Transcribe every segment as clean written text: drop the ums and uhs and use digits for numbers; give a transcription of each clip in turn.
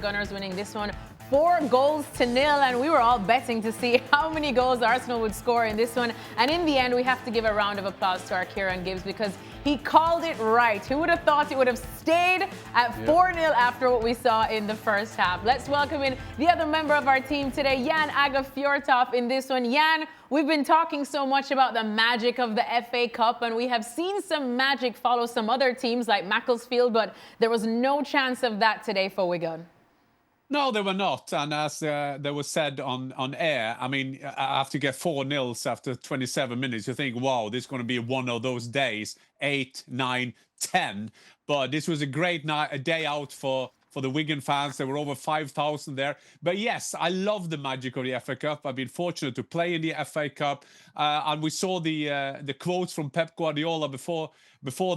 Gunners winning this one 4-0, and we were all betting to see how many goals Arsenal would score in this one. And in the end, we have to give a round of applause to our Kieran Gibbs because he called it right. Who would have thought it would have stayed at 4-0 after what we saw in the first half? Let's welcome in the other member of our team today, Jan Fjørtoft in this one. Jan, we've been talking so much about the magic of the FA Cup, and we have seen some magic follow some other teams like Macclesfield, but there was no chance of that today for Wigan. No, they were not. And as there was said on air, I mean, after you get 4-0 after 27 minutes, you think, wow, this is going to be one of those days, 8, 9, 10. But this was a great night, a day out for the Wigan fans. There were over 5,000 there. But yes, I love the magic of the FA Cup. I've been fortunate to play in the FA Cup. And we saw the quotes from Pep Guardiola before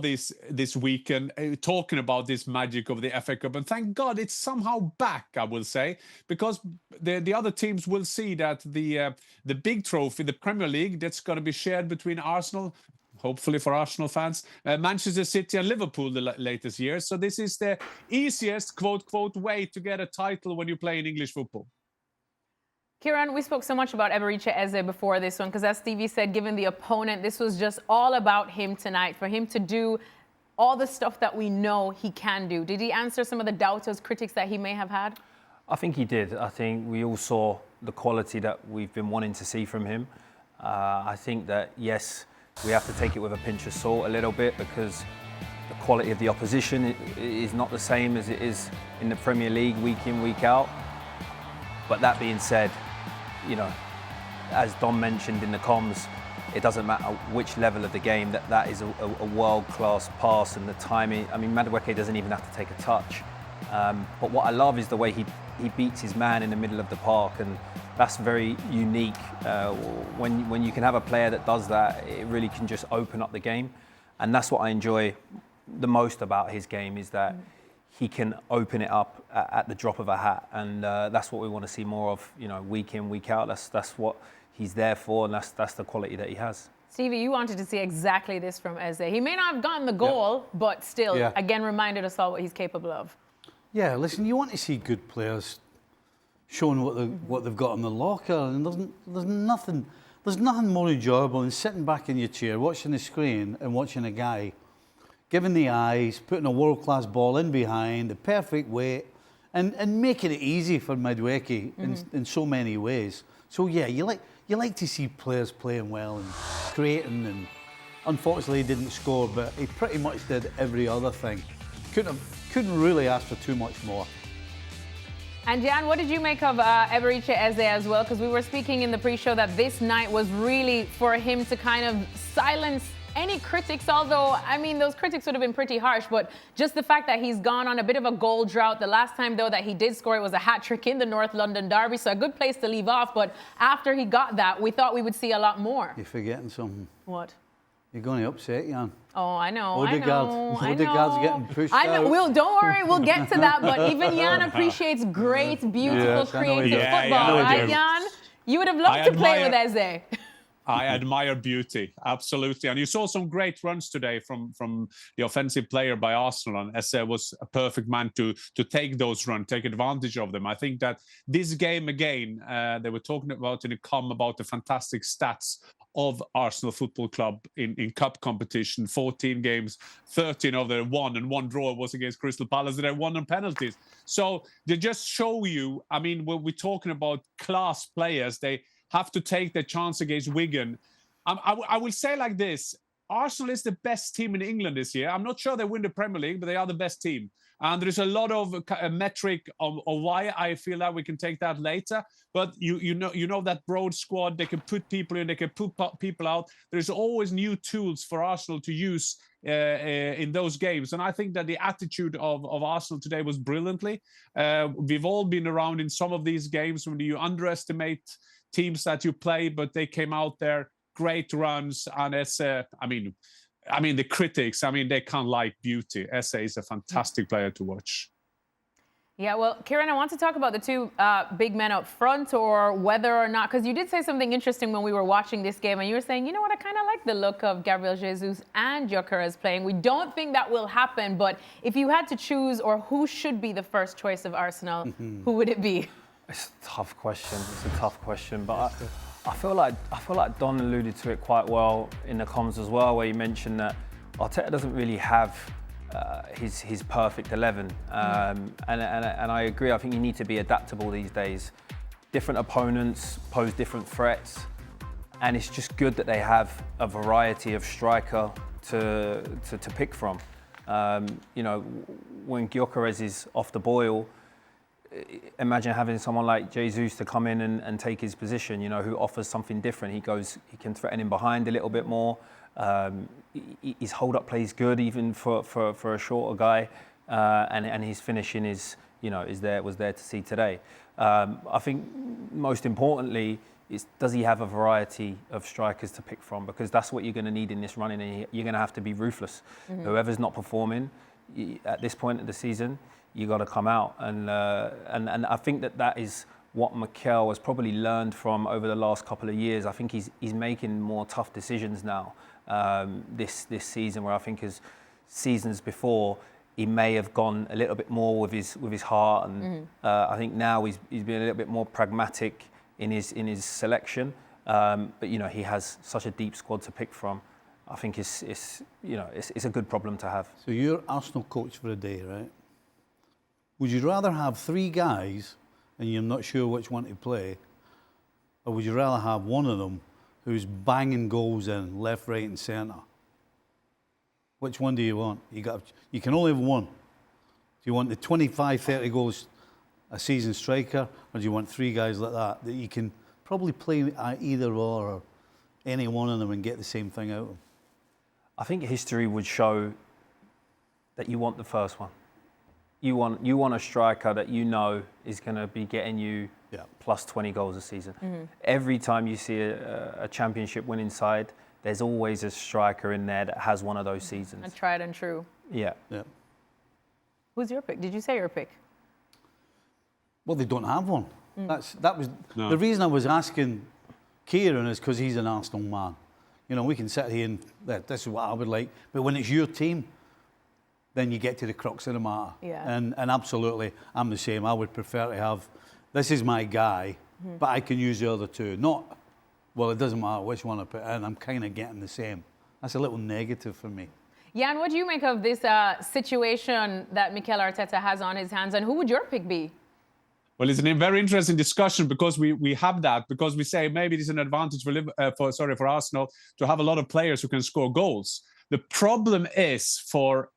this weekend talking about this magic of the FA Cup. And thank God it's somehow back, I will say, because the other teams will see that the big trophy, the Premier League, that's going to be shared between Arsenal, hopefully for Arsenal fans, Manchester City and Liverpool the latest years. So this is the easiest, quote, way to get a title when you play in English football. Kieran, we spoke so much about Eberechi Eze before this one because, as Stevie said, given the opponent, this was just all about him tonight, for him to do all the stuff that we know he can do. Did he answer some of the doubters, critics that he may have had? I think he did. I think we all saw the quality that we've been wanting to see from him. I think that, yes, we have to take it with a pinch of salt a little bit because the quality of the opposition is not the same as it is in the Premier League week in, week out. But that being said, you know, as Don mentioned in the comms, it doesn't matter which level of the game, that is a world-class pass, and the timing. I mean, Madueke doesn't even have to take a touch. But what I love is the way he beats his man in the middle of the park, and that's very unique. When you can have a player that does that, it really can just open up the game. And that's what I enjoy the most about his game, is that he can open it up at the drop of a hat, and that's what we want to see more of. You know, week in, week out. That's what he's there for, and that's the quality that he has. Stevie, you wanted to see exactly this from Eze. He may not have gotten the goal, but still, again, reminded us all what he's capable of. Yeah, listen, you want to see good players showing what they've got in the locker, and there's nothing more enjoyable than sitting back in your chair, watching the screen, and watching a guy giving the eyes, putting a world-class ball in behind, the perfect weight, and making it easy for Madueke in so many ways. So yeah, you like to see players playing well and creating, and unfortunately he didn't score, but he pretty much did every other thing. Couldn't really ask for too much more. And Jan, what did you make of Eberechi Eze as well? Because we were speaking in the pre-show that this night was really for him to kind of silence any critics, although, I mean, those critics would have been pretty harsh, but just the fact that he's gone on a bit of a goal drought. The last time, though, that he did score, it was a hat-trick in the North London derby, so a good place to leave off. But after he got that, we thought we would see a lot more. You're forgetting something. What? You're going to upset Jan. Oh, I know. Odegaard's getting pushed out. Don't worry, we'll get to that. But even Jan appreciates great, beautiful, creative football. Right, Jan? You would have loved to play with Eze. I admire beauty, absolutely. And you saw some great runs today from the offensive player by Arsenal, and Eze was a perfect man to take those runs, take advantage of them. I think that this game, again, they were talking about in the com about the fantastic stats of Arsenal Football Club in cup competition. 14 games, 13 of them won, and one draw was against Crystal Palace, and they won on penalties. So they just show you, I mean, when we're talking about class players, they have to take their chance against Wigan. I will say like this: Arsenal is the best team in England this year. I'm not sure they win the Premier League, but they are the best team. And there's a lot of a metric of why I feel that we can take that later. But you know that broad squad, they can put people in, they can put people out. There's always new tools for Arsenal to use in those games. And I think that the attitude of Arsenal today was brilliantly. We've all been around in some of these games when you underestimate teams that you play, but they came out there, great runs, and it's I mean the critics, I mean, they can't like beauty. Eze is a fantastic player to watch. Yeah, well, Kieran, I want to talk about the two big men up front, or whether or not, because you did say something interesting when we were watching this game, and you were saying, you know what, I kind of like the look of Gabriel Jesus and Gyökeres playing. We don't think that will happen, but if you had to choose, or who should be the first choice of Arsenal, who would it be? It's a tough question. It's a tough question, but I feel like Don alluded to it quite well in the comms as well, where he mentioned that Arteta doesn't really have his perfect 11, and I agree. I think you need to be adaptable these days. Different opponents pose different threats, and it's just good that they have a variety of striker to pick from. You know, when Gyökeres is off the boil, imagine having someone like Jesus to come in and take his position, you know, who offers something different. He can threaten him behind a little bit more. His hold-up play is good, even for a shorter guy, and his finishing was there to see today. I think most importantly is, does he have a variety of strikers to pick from? Because that's what you're going to need in this running, and you're going to have to be ruthless. Whoever's not performing at this point of the season, you got to come out, and I think that is what Mikel has probably learned from over the last couple of years. I think he's making more tough decisions now this season, where I think as seasons before he may have gone a little bit more with his heart, and I think now he's been a little bit more pragmatic in his selection. But you know, he has such a deep squad to pick from. I think it's a good problem to have. So you're Arsenal coach for a day, right? Would you rather have three guys and you're not sure which one to play, or would you rather have one of them who's banging goals in left, right and centre? Which one do you want? You can only have one. Do you want the 25, 30 goals a season striker, or do you want three guys like that you can probably play either or any one of them and get the same thing out of them? I think history would show that you want the first one. You want a striker that you know is going to be getting you plus 20 goals a season. Every time you see a championship winning side, there's always a striker in there that has one of those seasons. A tried and true. Yeah. Who's your pick? Did you say your pick? Well, they don't have one. The reason I was asking Kieran is because he's an Arsenal man. You know, we can sit here and this is what I would like, but when it's your team, then you get to the crux of the matter. Yeah. And absolutely, I'm the same. I would prefer to have, this is my guy, but I can use the other two. Not, well, it doesn't matter which one I put in, I'm kind of getting the same. That's a little negative for me. Jan, what do you make of this situation that Mikel Arteta has on his hands, and who would your pick be? Well, it's a very interesting discussion, because we have that, because we say maybe it's an advantage for Arsenal to have a lot of players who can score goals. The problem is for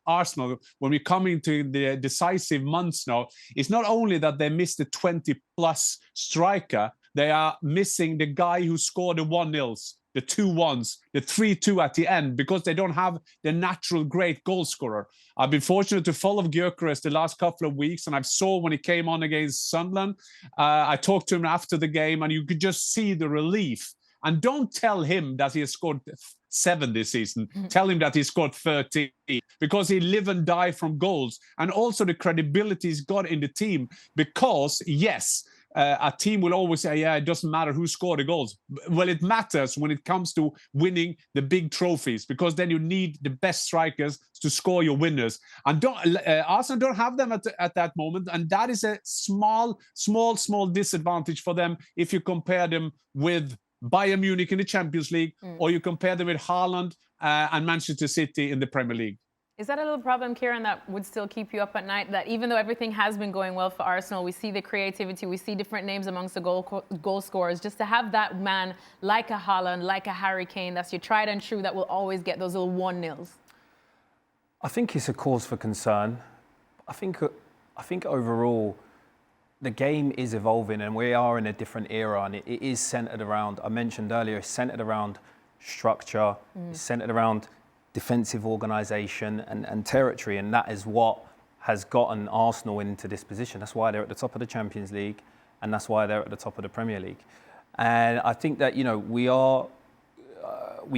Arsenal, when we come into the decisive months now, it's not only that they missed the 20-plus striker, they are missing the guy who scored the 1-0s, the 2-1s, the 3-2 at the end, because they don't have the natural great goal scorer. I've been fortunate to follow Gyökeres the last couple of weeks, and I saw when he came on against Sunderland. I talked to him after the game, and you could just see the relief. And don't tell him that he has scored 7 this season. Tell him that he scored 13, because he live and die from goals. And also the credibility he's got in the team, because, yes, a team will always say, yeah, it doesn't matter who scored the goals. Well, it matters when it comes to winning the big trophies, because then you need the best strikers to score your winners. And Arsenal don't have them at that moment. And that is a small disadvantage for them if you compare them with Bayern Munich in the Champions League, or you compare them with Haaland and Manchester City in the Premier League. Is that a little problem, Kieran, that would still keep you up at night? That even though everything has been going well for Arsenal, we see the creativity, we see different names amongst the goal scorers, just to have that man like a Haaland, like a Harry Kane, that's your tried and true, that will always get those little 1-0s? I think it's a cause for concern. I think overall, the game is evolving, and we are in a different era, and it is centred around, I mentioned earlier, it's centred around structure, it's centred around defensive organisation and territory, and that is what has gotten Arsenal into this position. That's why they're at the top of the Champions League, and that's why they're at the top of the Premier League. And I think that, you know, we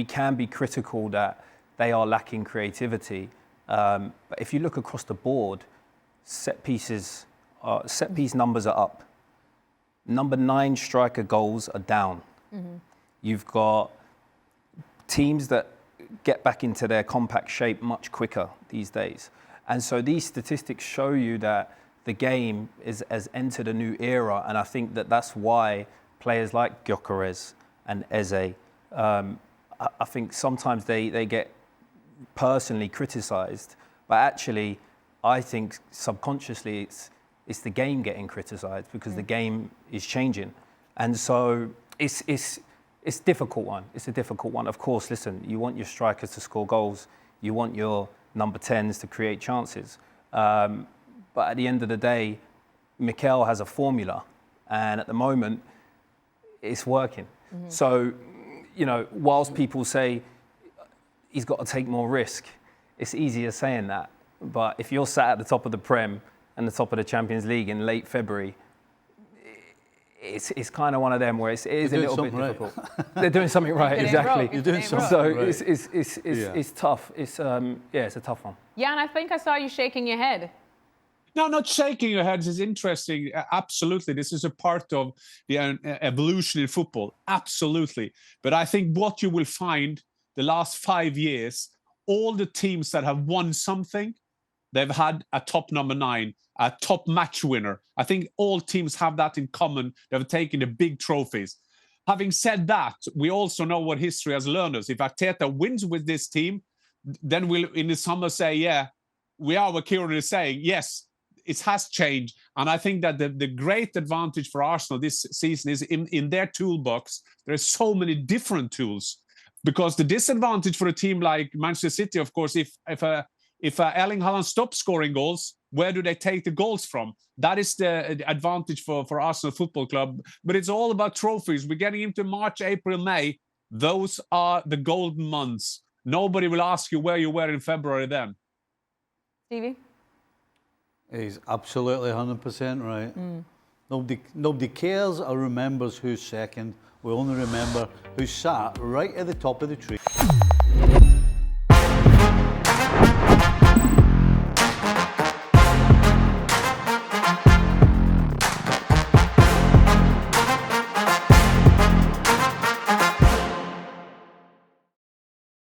can be critical that they are lacking creativity, but if you look across the board, set pieces set piece numbers are up. Number 9 striker goals are down. You've got teams that get back into their compact shape much quicker these days. And so these statistics show you that the game has entered a new era. And I think that that's why players like Gyökeres and Eze, I think sometimes they get personally criticised, but actually I think subconsciously it's the game getting criticised because the game is changing. And so it's a difficult one. It's a difficult one. Of course, listen, you want your strikers to score goals. You want your number 10s to create chances. But at the end of the day, Mikel has a formula. And at the moment, it's working. So, you know, whilst people say he's got to take more risk, it's easier saying that. But if you're sat at the top of the Prem and the top of the Champions League in late February, it's kind of one of them where it is a little bit difficult. They're doing something right, exactly. You're doing something So right. it's tough. It's a tough one. Yeah, and I think I saw you shaking your head. No, not shaking your heads is interesting. Absolutely. This is a part of the evolution in football. Absolutely. But I think what you will find the last 5 years, all the teams that have won something, they've had a top number 9, a top match winner. I think all teams have that in common. They've taken the big trophies. Having said that, we also know what history has learned us. If Arteta wins with this team, then we'll in the summer say, yeah, we are what Kieran is saying. Yes, it has changed. And I think that the great advantage for Arsenal this season is in their toolbox, there's so many different tools. Because the disadvantage for a team like Manchester City, of course, if Erling Haaland stops scoring goals, where do they take the goals from? That is the advantage for Arsenal Football Club. But it's all about trophies. We're getting into March, April, May. Those are the golden months. Nobody will ask you where you were in February then. Stevie? He's absolutely 100% right. Nobody cares or remembers who's second. We only remember who sat right at the top of the tree.